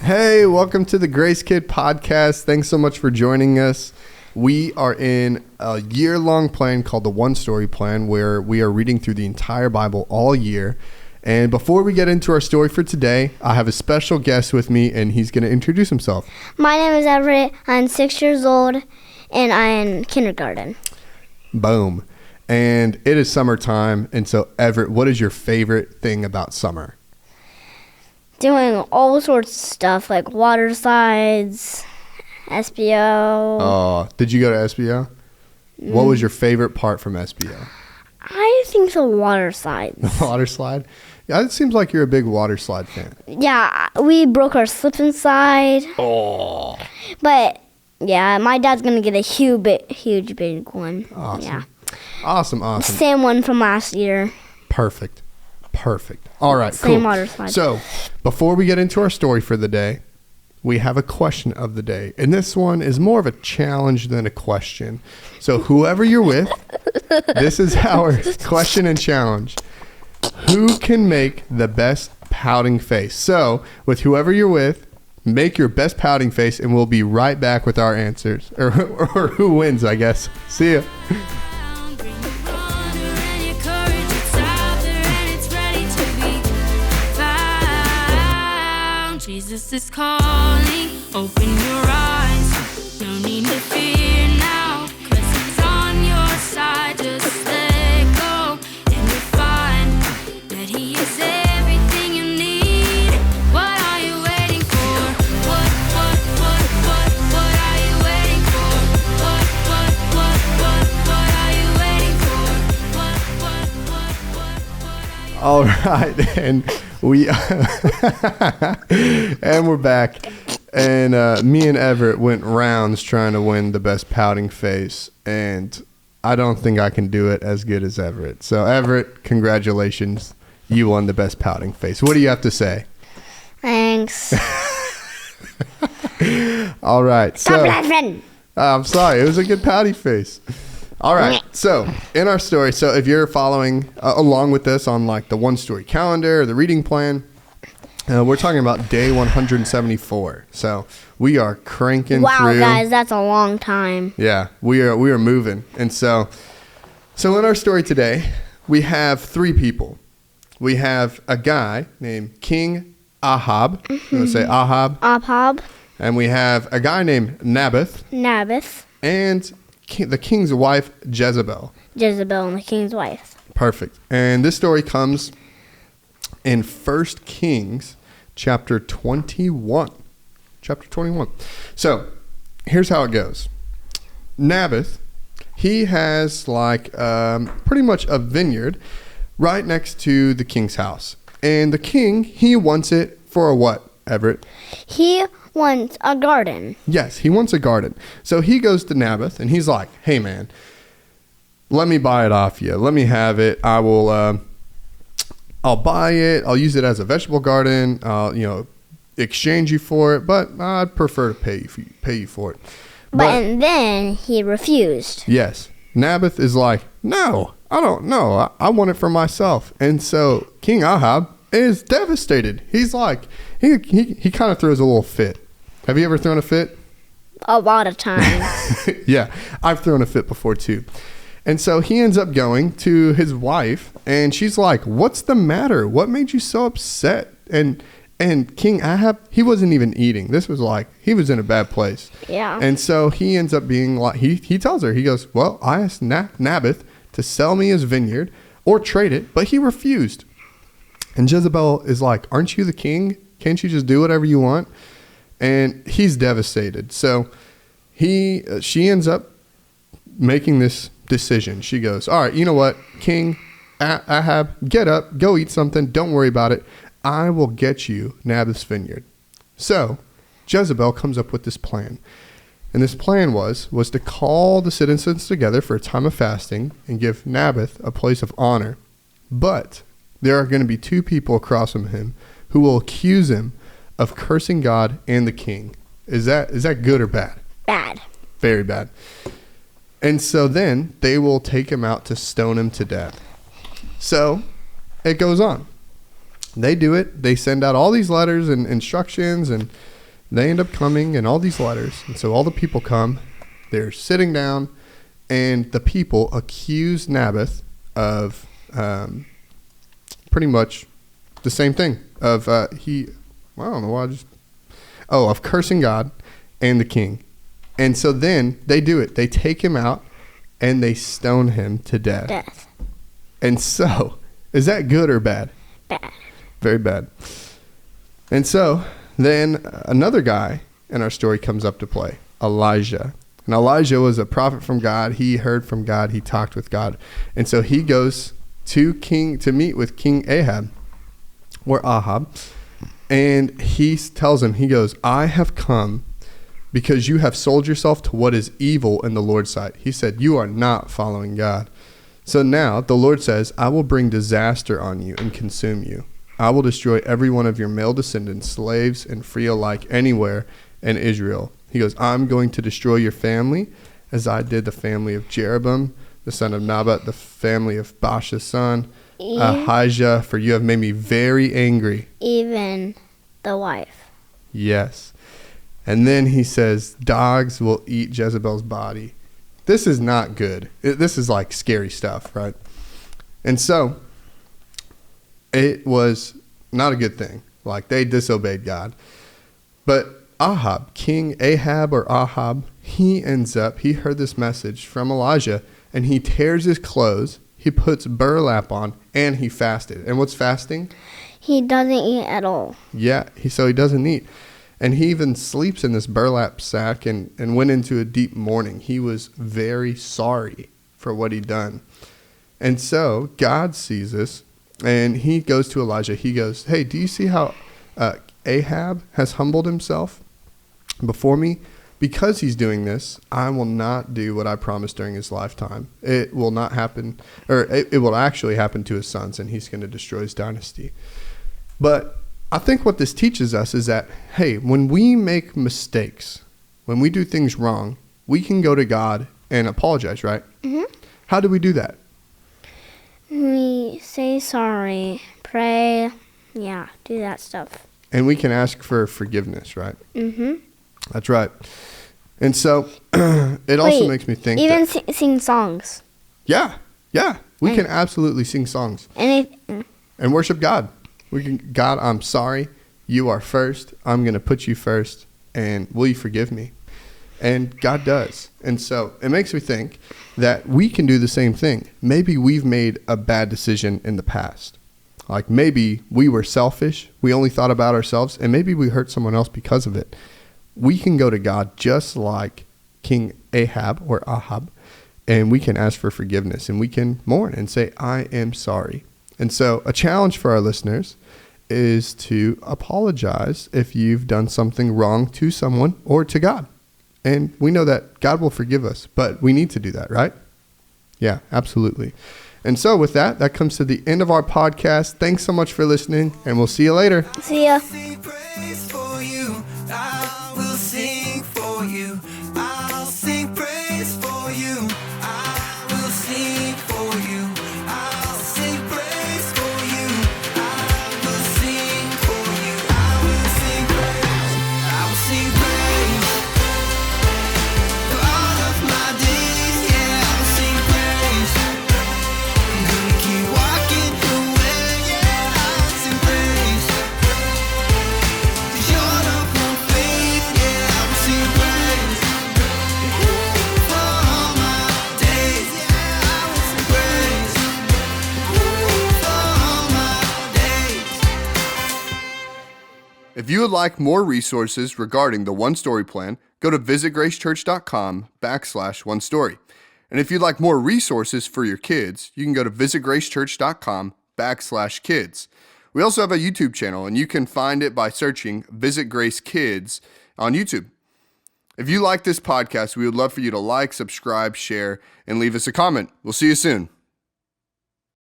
Hey, welcome to the Grace Kid podcast. Thanks so much for joining us. We are in a year-long plan called the One Story Plan, where we are reading through the entire Bible all year. And before we get into our story for today, I have a special guest with me, and he's going to introduce himself. My name is Everett. I'm 6 years old, and I'm in kindergarten. Boom. And it is summertime. And so, Everett, what is your favorite thing about summer? Doing all sorts of stuff like water slides, SBO. Oh, did you go to SBO? What was your favorite part from SBO? I think the water slides. The water slide? Yeah, it seems like you're a big water slide fan. Yeah, we broke our slip and slide. Oh. But, yeah, my dad's going to get a huge big one. Awesome. Yeah. Awesome. Same one from last year. Perfect. All right, Same cool. water slide. So, before we get into our story for the day, we have a question of the day. And this one is more of a challenge than a question. So, whoever you're with, this is our question and challenge. Who can make the best pouting face? So, with whoever you're with, make your best pouting face, and we'll be right back with our answers. Or who wins, I guess. See ya. Jesus is calling, open your eyes, no need to fear now, 'cause he's on your side, just let go, and you'll find that he is everything you need. What are you waiting for? What are you waiting for? What are you waiting for? All right, and we're back, and me and Everett went rounds trying to win the best pouting face, and I don't think I can do it as good as Everett. So Everett, congratulations, you won the best pouting face. What do you have to say? Thanks. All right, Stop laughing. I'm sorry, it was a good pouty face. All right, so in our story, so if you're following along with us on like the One Story calendar or the reading plan, we're talking about day 174. So we are cranking Wow, through. guys, that's a long time. Yeah, we are moving. And so in our story today, we have three people. We have a guy named King Ahab. I'm going to say Ahab. Ahab. And we have a guy named Naboth. And the king's wife, Jezebel. Jezebel and the king's wife. Perfect. And this story comes in 1 Kings chapter 21. So here's how it goes. Naboth, he has like pretty much a vineyard right next to the king's house. And the king, he wants it for a what, Everett? He wants a garden. Yes, he wants a garden. So he goes to Naboth and he's like, hey man, let me buy it off you. Let me have it. I'll buy it. I'll use it as a vegetable garden. I'll, exchange you for it, but I'd prefer to pay you for it. But then he refused. Yes. Naboth is like, no, I don't know. I want it for myself. And so King Ahab is devastated. He's like, he kind of throws a little fit. Have you ever thrown a fit? A lot of times. Yeah, I've thrown a fit before too. And so he ends up going to his wife, and she's like, what's the matter? What made you so upset? And King Ahab, he wasn't even eating. This was like, he was in a bad place. Yeah. And so he ends up being like, he tells her, he goes, well, I asked Naboth to sell me his vineyard or trade it, but he refused. And Jezebel is like, aren't you the king? Can't you just do whatever you want? And he's devastated. So she ends up making this decision. She goes, all right, you know what, King Ahab, get up, go eat something. Don't worry about it. I will get you Naboth's vineyard. So Jezebel comes up with this plan. And this plan was to call the citizens together for a time of fasting and give Naboth a place of honor. But there are going to be two people across from him who will accuse him of cursing God and the king. Is that good or bad? Bad. Very bad. And so then they will take him out to stone him to death. So it goes on. They do it. They send out all these letters and instructions, and they end up coming and all these letters. And so all the people come, they're sitting down, and the people accuse Naboth of pretty much the same thing. Of I don't know why of cursing God and the king. And so then they do it. They take him out and they stone him to death. And so, is that good or bad? Bad. Very bad. And so then another guy in our story comes up to play, Elijah. And Elijah was a prophet from God. He heard from God. He talked with God. And so he goes to meet with King Ahab, or Ahab. And he tells him, he goes, I have come because you have sold yourself to what is evil in the Lord's sight. He said, you are not following God. So now the Lord says, I will bring disaster on you and consume you. I will destroy every one of your male descendants, slaves and free alike, anywhere in Israel. He goes, I'm going to destroy your family as I did the family of Jeroboam, the son of Nabat, the family of Baasha's son, Ahijah, for you have made me very angry. Even the wife. Yes. And then he says, dogs will eat Jezebel's body. This is not good. This is like scary stuff, right? And so it was not a good thing. Like, they disobeyed God. But Ahab, King Ahab or Ahab, he heard this message from Elijah, and he tears his clothes, he puts burlap on, and he fasted. And what's fasting? He doesn't eat at all. Yeah, so he doesn't eat. And he even sleeps in this burlap sack and went into a deep mourning. He was very sorry for what he'd done. And so God sees this, and he goes to Elijah. He goes, hey, do you see how Ahab has humbled himself before me? Because he's doing this, I will not do what I promised during his lifetime. It will not happen, or it will actually happen to his sons, and he's going to destroy his dynasty. But I think what this teaches us is that, hey, when we make mistakes, when we do things wrong, we can go to God and apologize, right? Mm-hmm. How do we do that? We say sorry, pray, do that stuff. And we can ask for forgiveness, right? Mm-hmm. That's right. And so it also makes me think even sing songs. Yeah. We can absolutely sing songs. And worship God. God, I'm sorry. You are first. I'm going to put you first. And will you forgive me? And God does. And so it makes me think that we can do the same thing. Maybe we've made a bad decision in the past. Like, maybe we were selfish. We only thought about ourselves. And maybe we hurt someone else because of it. We can go to God just like King Ahab or Ahab. And we can ask for forgiveness. And we can mourn and say, I am sorry. And so a challenge for our listeners is to apologize if you've done something wrong to someone or to God. And we know that God will forgive us, but we need to do that, right? Yeah, absolutely. And so with that, that comes to the end of our podcast. Thanks so much for listening, and we'll see you later. See ya. If you would like more resources regarding the One Story Plan, go to visitgracechurch.com/onestory. And if you'd like more resources for your kids, you can go to visitgracechurch.com/kids. We also have a YouTube channel, and you can find it by searching Visit Grace Kids on YouTube. If you like this podcast, we would love for you to like, subscribe, share, and leave us a comment. We'll see you soon.